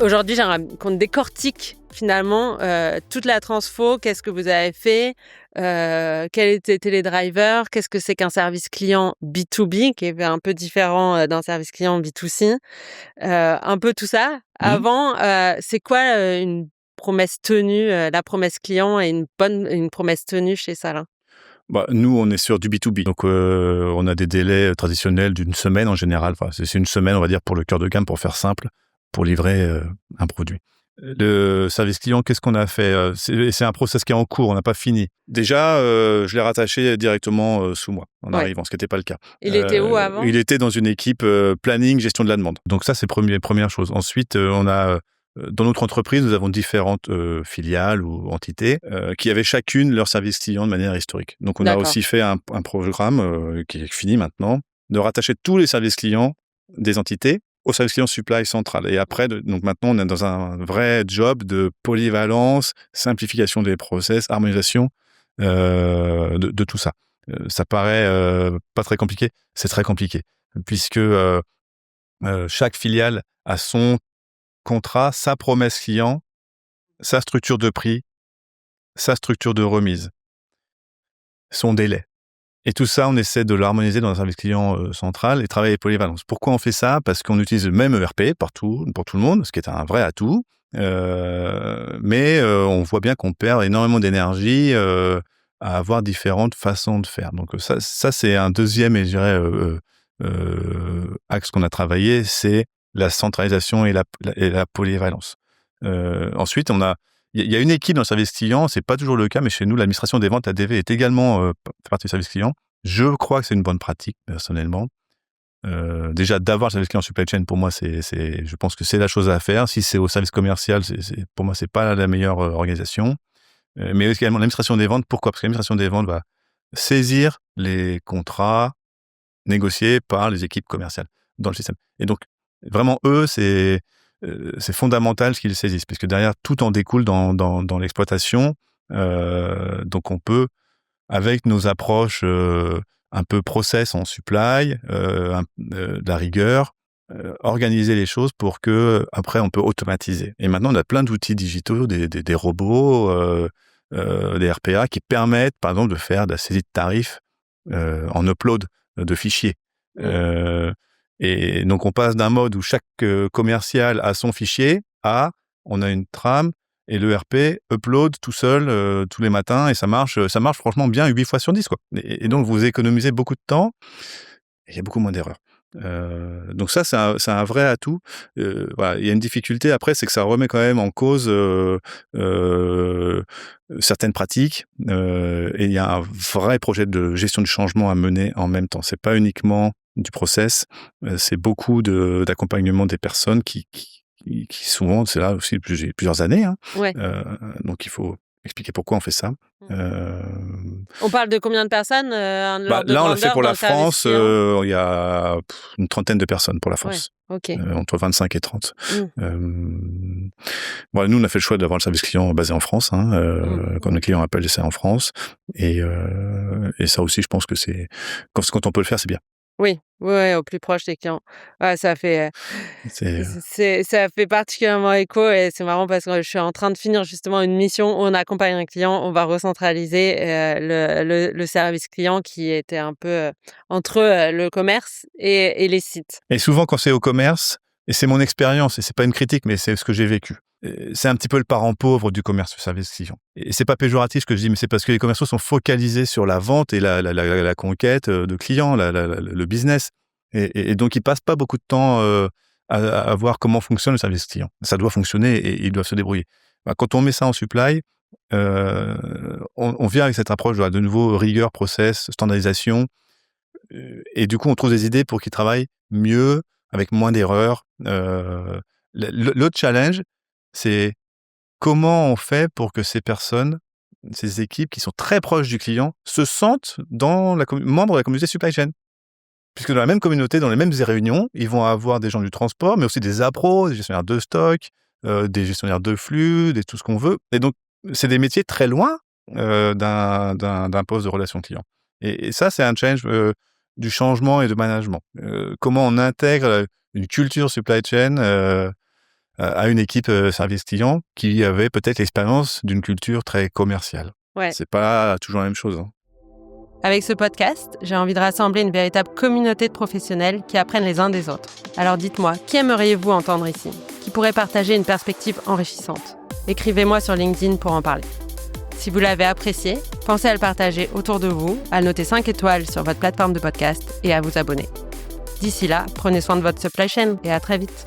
Aujourd'hui, j'aimerais qu'on décortique finalement toute la transfo. Qu'est-ce que vous avez fait? Quels étaient les drivers? Qu'est-ce que c'est qu'un service client B2B qui est un peu différent d'un service client B2C? Un peu tout ça. Mmh. Avant, c'est quoi une promesse tenue, la promesse client et une promesse tenue chez Salin? Nous, on est sur du B2B, donc on a des délais traditionnels d'une semaine en général. Enfin, c'est une semaine, on va dire, pour le cœur de gamme, pour faire simple, pour livrer un produit. Le service client, qu'est-ce qu'on a fait? C'est un process qui est en cours, on n'a pas fini. Déjà, je l'ai rattaché directement sous moi en Ouais. arrivant, ce qui n'était pas le cas. Il était où avant? Il était dans une équipe planning, gestion de la demande. Donc ça, c'est première chose. Ensuite, on a dans notre entreprise, nous avons différentes filiales ou entités qui avaient chacune leur service client de manière historique. Donc on a D'accord. aussi fait un programme qui est fini maintenant, de rattacher tous les services clients des entités au service client supply central. Et après, donc maintenant, on est dans un vrai job de polyvalence, simplification des process, harmonisation de tout ça. Ça paraît pas très compliqué, c'est très compliqué, puisque chaque filiale a son contrat, sa promesse client, sa structure de prix, sa structure de remise, son délai. Et tout ça, on essaie de l'harmoniser dans un service client central et travailler polyvalence. Pourquoi on fait ça? Parce qu'on utilise le même ERP partout, pour tout le monde, ce qui est un vrai atout. Mais on voit bien qu'on perd énormément d'énergie à avoir différentes façons de faire. Donc ça c'est un deuxième, et je dirais, axe qu'on a travaillé, c'est la centralisation et la polyvalence. Ensuite, il y a une équipe dans le service client, c'est pas toujours le cas, mais chez nous, l'administration des ventes, ADV, est également fait partie du service client. Je crois que c'est une bonne pratique, personnellement. Déjà, d'avoir le service client supply chain, pour moi, je pense que c'est la chose à faire. Si c'est au service commercial, pour moi, c'est pas la meilleure organisation. Mais également, l'administration des ventes, pourquoi? Parce que l'administration des ventes va saisir les contrats négociés par les équipes commerciales dans le système. Et donc, vraiment, eux, c'est fondamental ce qu'ils saisissent, parce que derrière, tout en découle dans l'exploitation. Donc, on peut, avec nos approches un peu process en supply, de la rigueur, organiser les choses pour que après on peut automatiser. Et maintenant, on a plein d'outils digitaux, des robots, des RPA qui permettent, par exemple, de faire de la saisie de tarifs en upload de fichiers. Et donc, on passe d'un mode où chaque commercial a son fichier à on a une trame et le RP upload tout seul tous les matins et ça marche franchement bien 8 fois sur 10, quoi. Et donc, vous économisez beaucoup de temps et il y a beaucoup moins d'erreurs. Donc ça, c'est un vrai atout. Voilà, il y a une difficulté après, c'est que ça remet quand même en cause certaines pratiques et il y a un vrai projet de gestion du changement à mener en même temps. C'est pas uniquement du process, c'est beaucoup d'accompagnement des personnes qui souvent, c'est là aussi depuis plusieurs années, hein. Ouais. Donc il faut expliquer pourquoi on fait ça. On parle de combien de personnes l'ordre de Là, on l'a fait grandeur pour dans la le service France. client? Il y a une trentaine de personnes pour la Ouais, France, OK. entre 25 et 30. Mmh. Voilà, nous, on a fait le choix d'avoir le service client basé en France, hein, quand nos clients appellent, c'est en France. Et ça aussi, je pense que c'est quand on peut le faire, c'est bien. Oui, ouais, au plus proche des clients. Ouais, C'est ça fait particulièrement écho et c'est marrant parce que je suis en train de finir justement une mission où on accompagne un client. On va recentraliser le service client qui était un peu entre le commerce et les sites. Et souvent, quand c'est au commerce, et c'est mon expérience, et c'est pas une critique, mais c'est ce que j'ai vécu. C'est un petit peu le parent pauvre du commerce, le service client. Et c'est pas péjoratif ce que je dis, mais c'est parce que les commerciaux sont focalisés sur la vente et la conquête de clients, le business. Et donc, ils passent pas beaucoup de temps à voir comment fonctionne le service client. Ça doit fonctionner et ils doivent se débrouiller. Quand on met ça en supply, on vient avec cette approche de nouveau rigueur, process, standardisation. Et du coup, on trouve des idées pour qu'ils travaillent mieux, avec moins d'erreurs. L'autre challenge, c'est comment on fait pour que ces personnes, ces équipes qui sont très proches du client, se sentent membres de la communauté supply chain. Puisque dans la même communauté, dans les mêmes réunions, ils vont avoir des gens du transport, mais aussi des appros, des gestionnaires de stock, des gestionnaires de flux, tout ce qu'on veut. Et donc, c'est des métiers très loin d'un poste de relation client. Et ça, c'est un challenge du changement et de management. Comment on intègre une culture supply chain à une équipe service client qui avait peut-être l'expérience d'une culture très commerciale. Ouais. C'est pas toujours la même chose. Hein. Avec ce podcast, j'ai envie de rassembler une véritable communauté de professionnels qui apprennent les uns des autres. Alors dites-moi, qui aimeriez-vous entendre ici ? Qui pourrait partager une perspective enrichissante ? Écrivez-moi sur LinkedIn pour en parler. Si vous l'avez apprécié, pensez à le partager autour de vous, à le noter 5 étoiles sur votre plateforme de podcast et à vous abonner. D'ici là, prenez soin de votre supply chain et à très vite.